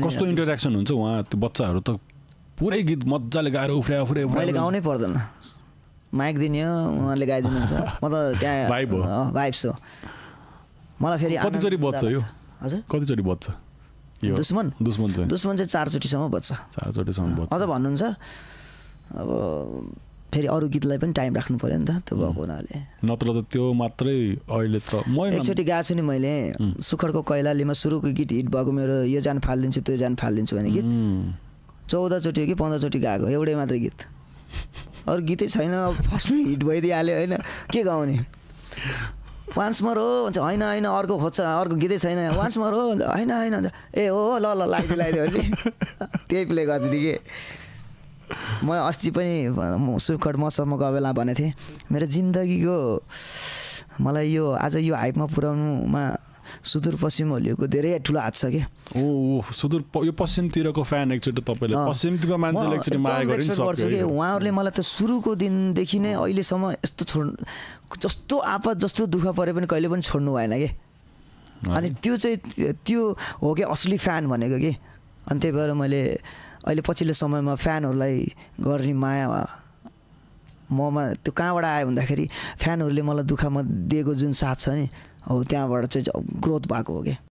कस्तो इन्टरेक्सन हुन्छ उहाँ त्यो बच्चाहरू त पुरै गीत मजाले गाएर उफ्रे मैले गाउनै पर्दैन माइक दिने हो उहाँले गाइदिनुहुन्छ म त त्यहाँ भाइब्स हो मलाई फेरि कतिचोटि बज्छ यो हजुर कतिचोटि बज्छ दुश्मन चाहिँ 4 चोटिसम्म बज्छ 4 चोटिसम्म बज्छ अझ भन्नुहुन्छ अब फेरि अरू गीतलाई पनि टाइम राख्नु पर्यो नि त त्यो भएको हुनाले नत्र त त्यो मात्रै अहिले त म एकचोटि गएको छु नि मैले सुखरको कैलालीमा सुरुको गीत हिट भएको मेरो यो जान फालिदिन्छु त्यो जान फालिदिन्छु भने गीत 14 चोटि हो कि 15 चोटि गएको एउटै मात्रै गीत अरू गीतै छैन फर्स्टमै हिट भइदिइहाल्यो होइन के गाउने वान्स मोर हो भन्छ होइन अर्को खोज्छ अर्को गीतै छैन वान्स मोर हो होइन भन्छ ए हो ल लगाइदियो नि त्यही प्ले गरिदिएँ कि म अस्ति पनि सुखर मसँग बेला भनेको थिएँ मेरो जिन्दगीको मलाई यो आज यो हाइपमा पुर्याउनुमा सुदूरपश्चिमहरूको धेरै ठुलो हात छ कि यो पश्चिमतिरको फ्यान एकचोटि तपाईँले पश्चिमतिरको मान्छेले एकचोटि माया गर्छु कि उहाँहरूले मलाई त सुरुको दिनदेखि नै अहिलेसम्म यस्तो जस्तो आपत जस्तो दुःख परे पनि कहिले पनि छोड्नु भएन कि अनि त्यो हो कि असली फ्यान भनेको कि अनि त्यही भएर मैले अहिले पछिल्लो समयमा फ्यानहरूलाई गर्ने माया ममा त्यो कहाँबाट आयो भन्दाखेरि फ्यानहरूले मलाई दुःखमा दिएको जुन साथ छ नि हो त्यहाँबाट चाहिँ ग्रोथ भएको हो कि